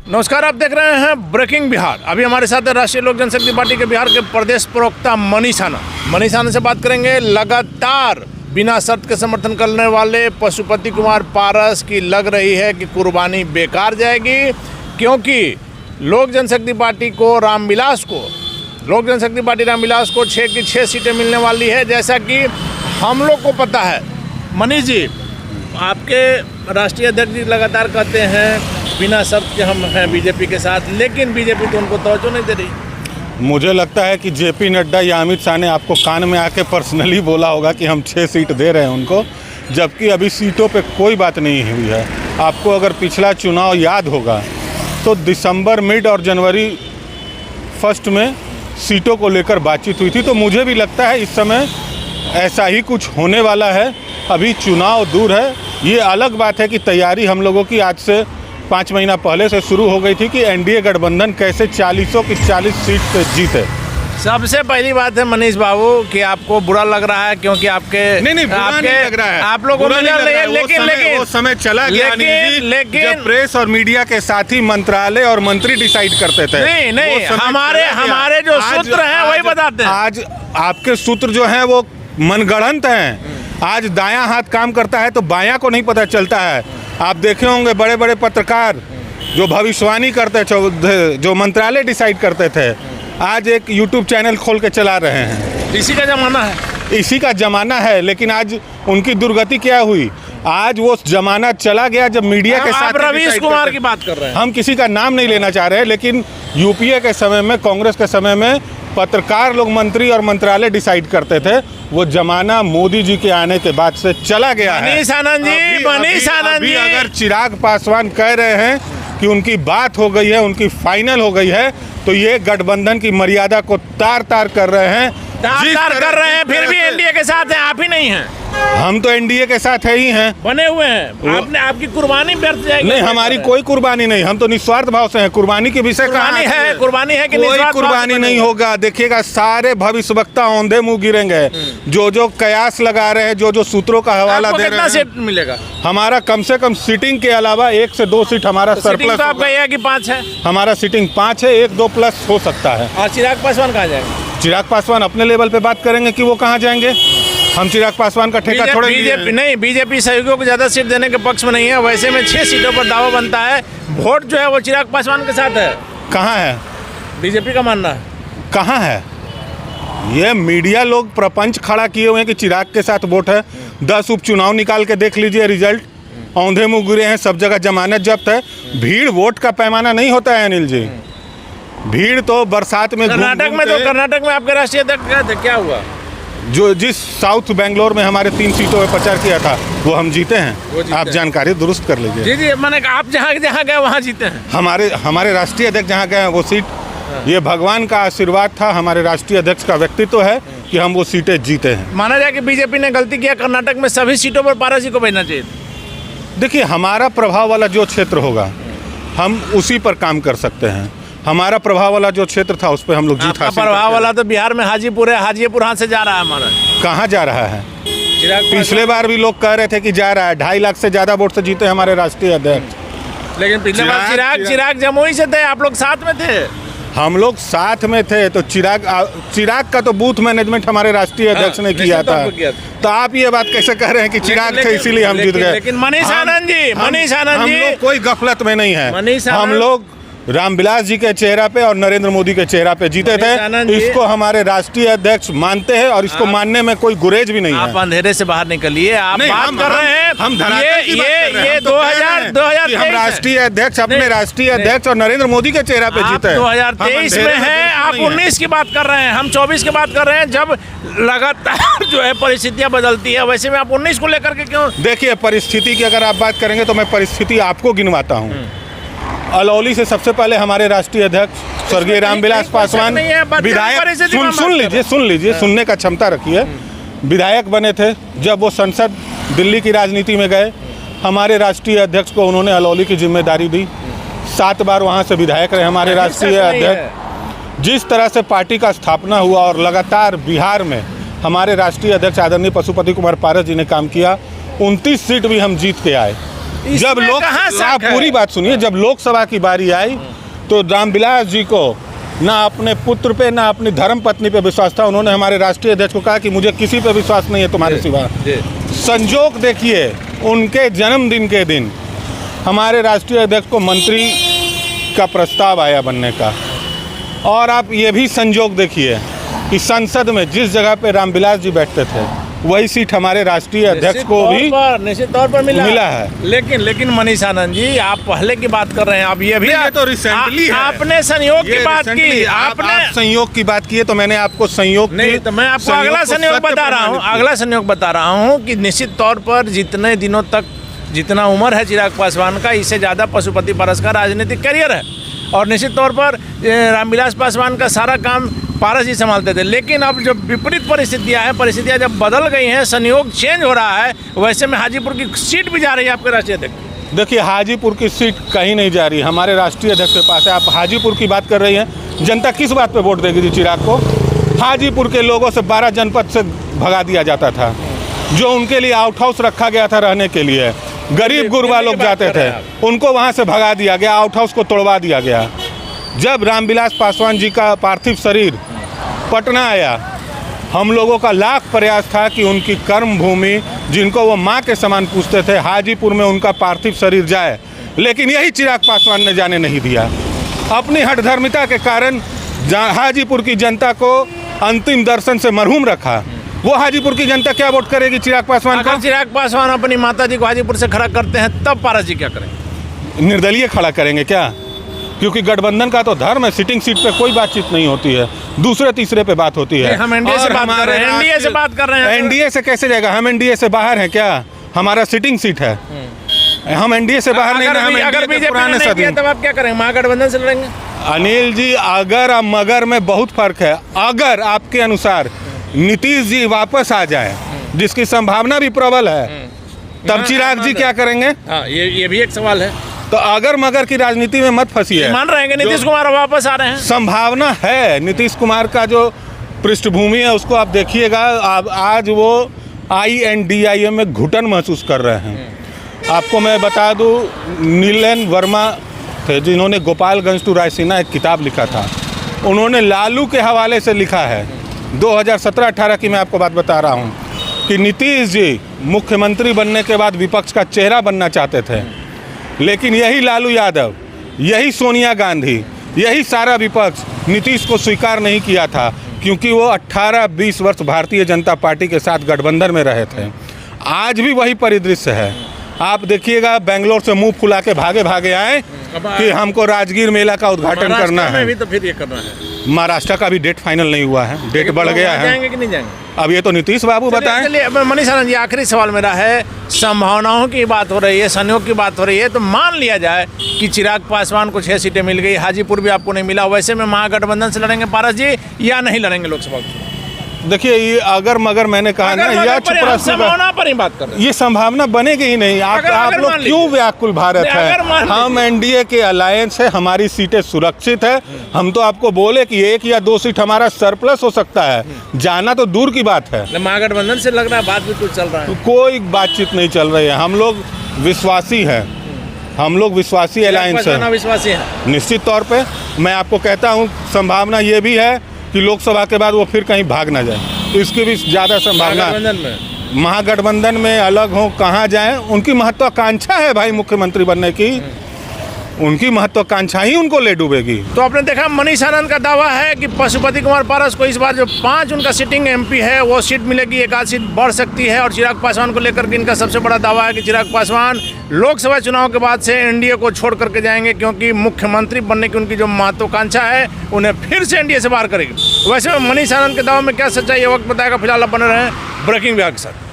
नमस्कार, आप देख रहे हैं ब्रेकिंग बिहार। अभी हमारे साथ है राष्ट्रीय लोक जनशक्ति पार्टी के बिहार के प्रदेश प्रवक्ता मनीष आनंद से बात करेंगे। लगातार बिना शर्त के समर्थन करने वाले पशुपति कुमार पारस की लग रही है कि कुर्बानी बेकार जाएगी, क्योंकि लोक जनशक्ति पार्टी रामविलास को 6 की 6 सीटें मिलने वाली है। जैसा कि हम लोग को पता है, मनीष जी, आपके राष्ट्रीय अध्यक्ष जी लगातार कहते हैं बिना शर्त के हम हैं बीजेपी के साथ, लेकिन बीजेपी तो उनको तवज्जो नहीं दे रही। मुझे लगता है कि जेपी नड्डा या अमित शाह ने आपको कान में आके पर्सनली बोला होगा कि हम 6 सीट दे रहे हैं उनको, जबकि अभी सीटों पे कोई बात नहीं हुई है। आपको अगर पिछला चुनाव याद होगा तो दिसंबर मिड और जनवरी फर्स्ट में सीटों को लेकर बातचीत हुई थी। तो मुझे भी लगता है इस समय ऐसा ही कुछ होने वाला है। अभी चुनाव दूर है। ये अलग बात है कि तैयारी हम लोगों की आज से 5 महीना पहले से शुरू हो गई थी कि एनडीए गठबंधन कैसे 40 की 40 सीट से जीते। सबसे पहली बात है मनीष बाबू कि आपको बुरा लग रहा है, क्योंकि आपके नहीं बुरा नहीं लग रहा है, आप लोगों को लेकिन वो समय चला गया लेकिन जब प्रेस और मीडिया के साथी मंत्रालय और मंत्री डिसाइड करते थे। नहीं हमारे जो सूत्र हैं वही बताते हैं। आज आपके सूत्र जो हैं वो मनगढ़ंत हैं। आज दायां हाथ काम करता है तो बायां को नहीं पता चलता है। आप देखे होंगे बड़े बड़े पत्रकार जो भविष्यवाणी करते थे, जो मंत्रालय डिसाइड करते थे, आज एक यूट्यूब चैनल खोल के चला रहे हैं। इसी का ज़माना है। लेकिन आज उनकी दुर्गति क्या हुई? आज वो ज़माना चला गया जब मीडिया के साथ रवीश कुमार की बात कर रहे हैं। हम किसी का नाम नहीं लेना चाह रहे हैं, लेकिन यूपीए के समय में, कांग्रेस के समय में पत्रकार लोग मंत्री और मंत्रालय डिसाइड करते थे। वो जमाना मोदी जी के आने के बाद से चला गया है। मनीष आनंद जी, अगर चिराग पासवान कह रहे हैं कि उनकी बात हो गई है, उनकी फाइनल हो गई है, तो ये गठबंधन की मर्यादा को तार तार कर रहे हैं। फिर भी एनडीए के साथ हैं, आप ही नहीं हैं। हम तो एनडीए के साथ ही हैं, बने हुए हैं। आपकी कुर्बानी व्यर्थ जाएगी। नहीं, हमारी कोई कुर्बानी नहीं, हम तो निस्वार्थ भाव से हैं। कुर्बानी के विषय कुर्बानी है कि कोई कुर्बानी नहीं होगा। देखिएगा, सारे भविष्यवक्ता औंधे मुंह गिरेंगे। जो कयास लगा रहे हैं, जो सूत्रों का हवाला दे रहे हैं। सीट मिलेगा हमारा? कम से कम सीटिंग के अलावा 1 से 2 सीट हमारा सरप्लस। आप कहिए कि 5 है। हमारा सीटिंग 5 है, 1-2 प्लस हो सकता है। और चिराग पासवान कहाँ जाएंगे? चिराग पासवान अपने लेवल पे बात करेंगे कि वो कहाँ जाएंगे। हम चिराग पासवान का ठेका थोड़े बीजेपी सहयोगियों को ज्यादा सीट देने के पक्ष में नहीं है। वैसे में 6 सीटों पर दावा बनता है। वोट जो है वो चिराग पासवान के साथ है। कहाँ है? बीजेपी का मानना है। कहाँ है? ये मीडिया लोग प्रपंच खड़ा किए हुए हैं कि चिराग के साथ वोट है। 10 उपचुनाव निकाल के देख लीजिए रिजल्ट। औंधे मुँह गिरे हैं, सब जगह जमानत जब्त है। भीड़ वोट का पैमाना नहीं होता है अनिल जी। भीड़ तो बरसात में कर्नाटक में आपके राष्ट्रीय अध्यक्ष क्या हुआ? जो जिस साउथ बेंगलोर में हमारे 3 सीटों में प्रचार किया था वो हम जीते हैं। आप जानकारी दुरुस्त कर लीजिए। जी, मैंने कहा आप जहाँ गए वहाँ जीते हैं। हमारे राष्ट्रीय अध्यक्ष जहाँ गए वो सीट, ये भगवान का आशीर्वाद था। हमारे राष्ट्रीय अध्यक्ष का व्यक्तित्व है कि हम वो सीटें जीते हैं। माना जाए कि बीजेपी ने गलती किया, कर्नाटक में सभी सीटों पर पारस जी को भेजना चाहिए। देखिए, हमारा प्रभाव वाला जो क्षेत्र होगा हम उसी पर काम कर सकते हैं। हमारा प्रभाव वाला जो क्षेत्र था उस पर हम लोग जीत हासिल। प्रभाव वाला तो बिहार में हाजीपुर है। हाजीपुर हाथ से जा रहा है हमारा। कहाँ जा रहा है? पिछले बार भी लोग कह रहे थे कि जा रहा है। 2.5 लाख से ज्यादा वोट से जीते हमारे राष्ट्रीय अध्यक्ष। लेकिन पिछले बार चिराग जमुई से थे, आप लोग साथ में थे। हम लोग साथ में थे तो चिराग का तो बूथ मैनेजमेंट हमारे राष्ट्रीय अध्यक्ष ने किया था। तो आप ये बात कैसे कह रहे हैं कि चिराग थे इसीलिए हम जीत गए? लेकिन मनीष आनंद जी, हम लोग कोई गफलत में नहीं है। हम लोग रामविलास जी के चेहरा पे और नरेंद्र मोदी के चेहरा पे जीते थे। इसको हमारे राष्ट्रीय अध्यक्ष मानते हैं और इसको मानने में कोई गुरेज भी नहीं है। आप अंधेरे से बाहर निकलिए। आप बात कर रहे हैं हम ये 2023 हम राष्ट्रीय अध्यक्ष, अपने राष्ट्रीय अध्यक्ष और नरेंद्र मोदी के चेहरा पे जीते हैं। 2023 में है, आप 19 की बात कर रहे हैं, हम 24 की बात कर रहे हैं। जब लगातार जो है परिस्थितियां बदलती है, वैसे में आप 19 को लेकर के क्यों? देखिए, परिस्थिति की अगर आप बात करेंगे तो मैं परिस्थिति आपको गिनवाता हूँ। अलौली से सबसे पहले हमारे राष्ट्रीय अध्यक्ष स्वर्गीय रामविलास पासवान विधायक, सुन लीजिए, सुनने का क्षमता रखिए। विधायक बने थे। जब वो संसद दिल्ली की राजनीति में गए, हमारे राष्ट्रीय अध्यक्ष को उन्होंने अलौली की जिम्मेदारी दी। 7 बार वहाँ से विधायक रहे हमारे राष्ट्रीय अध्यक्ष। जिस तरह से पार्टी का स्थापना हुआ और लगातार बिहार में हमारे राष्ट्रीय अध्यक्ष आदरणीय पशुपति कुमार पारस जी ने काम किया, 29 सीट भी हम जीत के आए। जब लोग कहाँ शक आप है? पूरी बात सुनिए, जब लोकसभा की बारी आई तो रामविलास जी को ना अपने पुत्र पे ना अपनी धर्म पत्नी पे विश्वास था। उन्होंने हमारे राष्ट्रीय अध्यक्ष को कहा कि मुझे किसी पे विश्वास नहीं है तुम्हारे सिवा। संजोग देखिए, उनके जन्मदिन के दिन हमारे राष्ट्रीय अध्यक्ष को मंत्री का प्रस्ताव आया बनने का। और आप ये भी संजोग देखिए कि संसद में जिस जगह पे रामविलास जी बैठते थे वही सीट हमारे राष्ट्रीय अध्यक्ष को भी निश्चित तौर पर मिला है। लेकिन मनीष आनंद जी, आप पहले की बात कर रहे हैं, अब ये भी ये तो रिसेंटली है। आपने संयोग की बात की, आपने संयोग की बात की है, तो मैंने आपको संयोग नहीं, तो मैं आपको अगला संयोग बता रहा हूँ, अगला संयोग बता रहा हूँ कि निश्चित तौर पर जितने दिनों तक जितना उम्र है चिराग पासवान का, इससे ज़्यादा पशुपति पारस का राजनीतिक करियर है। और निश्चित तौर पर रामविलास पासवान का सारा काम पारस जी संभालते थे। लेकिन अब जब विपरीत परिस्थितियाँ जब बदल गई हैं, संयोग चेंज हो रहा है, वैसे में हाजीपुर की सीट भी जा रही है आपके राष्ट्रीय अध्यक्ष। देखिए, हाजीपुर की सीट कहीं नहीं जा रही, हमारे राष्ट्रीय अध्यक्ष के पास है। आप हाजीपुर की बात कर रही हैं, जनता किस बात पे वोट देगी जी चिराग को? हाजीपुर के लोगों से 12 जनपद से भगा दिया जाता था, जो उनके लिए आउट हाउस रखा गया था रहने के लिए। गरीब गुरबा लोग जाते थे, उनको वहाँ से भगा दिया गया, आउट हाउस को तोड़वा दिया गया। जब रामविलास पासवान जी का पार्थिव शरीर पटना आया, हम लोगों का लाख प्रयास था कि उनकी कर्म भूमि, जिनको वो माँ के समान पूछते थे, हाजीपुर में उनका पार्थिव शरीर जाए। लेकिन यही चिराग पासवान ने जाने नहीं दिया। अपनी हठधर्मिता के कारण हाजीपुर की जनता को अंतिम दर्शन से मरहूम रखा। वो हाजीपुर की जनता क्या वोट करेगी चिराग पासवान को? अगर चिराग पासवान अपनी माता जी को हाजीपुर से खड़ा करते हैं, तब पारस जी क्या करेंगे? निर्दलीय खड़ा करेंगे क्या? क्योंकि गठबंधन का तो धर्म है, सिटिंग सीट पे कोई बातचीत नहीं होती है, दूसरे तीसरे पे बात होती है। हम एनडीए से बात कर रहे हैं, एनडीए से बात कर रहे हैं। एनडीए से कैसे जाएगा? हम एनडीए से बाहर हैं क्या? हमारा सिटिंग सीट है, हम एनडीए से बाहर नहीं। अगर बीजेपी ने नहीं किया तब आप क्या करेंगे? महागठबंधन से लड़ेंगे? अनिल जी, अगर और मगर में बहुत फर्क है। अगर आपके अनुसार नीतीश जी वापस आ जाए, जिसकी संभावना भी प्रबल है, तब चिराग जी क्या करेंगे? ये भी एक सवाल है। तो अगर मगर की राजनीति में मत फंसिए। मान रहे हैं नीतीश कुमार वापस आ रहे हैं? संभावना है। नीतीश कुमार का जो पृष्ठभूमि है उसको आप देखिएगा। आज वो INDIA में घुटन महसूस कर रहे हैं। आपको मैं बता दूं, नीलन वर्मा थे जिन्होंने गोपालगंज टू रायसीना एक किताब लिखा था। उन्होंने लालू के हवाले से लिखा है, 2017-18 की मैं आपको बात बता रहा हूँ, कि नीतीश जी मुख्यमंत्री बनने के बाद विपक्ष का चेहरा बनना चाहते थे, लेकिन यही लालू यादव, यही सोनिया गांधी, यही सारा विपक्ष नीतीश को स्वीकार नहीं किया था, क्योंकि वो 18-20 वर्ष भारतीय जनता पार्टी के साथ गठबंधन में रहे थे। आज भी वही परिदृश्य है। आप देखिएगा, बेंगलोर से मुंह फुला के भागे आए कि हमको राजगीर मेला का उद्घाटन करना है। भी तो फिर ये करना है। महाराष्ट्र का भी डेट फाइनल नहीं हुआ है, डेट बढ़ गया है। जाएंगे कि नहीं जाएंगे? अब ये तो नीतीश बाबू बताएं। चलिए, मनीष आनंद जी, आखिरी सवाल मेरा है, संभावनाओं की बात हो रही है, संयोग की बात हो रही है, तो मान लिया जाए कि चिराग पासवान को 6 सीटें मिल गई, हाजीपुर भी आपको नहीं मिला, वैसे में महागठबंधन से लड़ेंगे पारस जी या नहीं लड़ेंगे लोकसभा? देखिए, ये अगर मगर मैंने कहा ना, या संभावना पर ही बात कर रहे हैं। ये संभावना बनेगी ही नहीं। आप लोग क्यों व्याकुल भारत है? हम एनडीए के अलायंस है, हमारी सीटें सुरक्षित है। हम तो आपको बोले कि 1 या 2 सीट हमारा सरप्लस हो सकता है, जाना तो दूर की बात है। महागठबंधन से लग रहा है बात भी कुछ चल रहा है? कोई बातचीत नहीं चल रही है। हम लोग विश्वासी हैं, हम लोग विश्वासी अलायंस है, विश्वासी है। निश्चित तौर पे मैं आपको कहता हूँ, संभावना ये भी है कि लोकसभा के बाद वो फिर कहीं भाग ना जाए, इसकी भी ज़्यादा संभावना है। महागठबंधन में अलग हो, कहाँ जाएं? उनकी महत्वाकांक्षा है भाई मुख्यमंत्री बनने की, उनकी महत्वाकांक्षा ही उनको ले डूबेगी। तो आपने देखा, मनीष आनंद का दावा है कि पशुपति कुमार पारस को इस बार जो 5 उनका सिटिंग MP है वो सीट मिलेगी, 1 सीट बढ़ सकती है। और चिराग पासवान को लेकर के इनका सबसे बड़ा दावा है कि चिराग पासवान लोकसभा चुनाव के बाद से एनडीए को छोड़ करके जाएंगे, क्योंकि मुख्यमंत्री बनने की उनकी जो महत्वाकांक्षा है उन्हें फिर से एनडीए से बाहर करेगी। वैसे मनीष आनंद के दावा में क्या सच्चाई है, वक्त बताएगा। फिलहाल आप बने रहे ब्रेकिंग बिहार के साथ।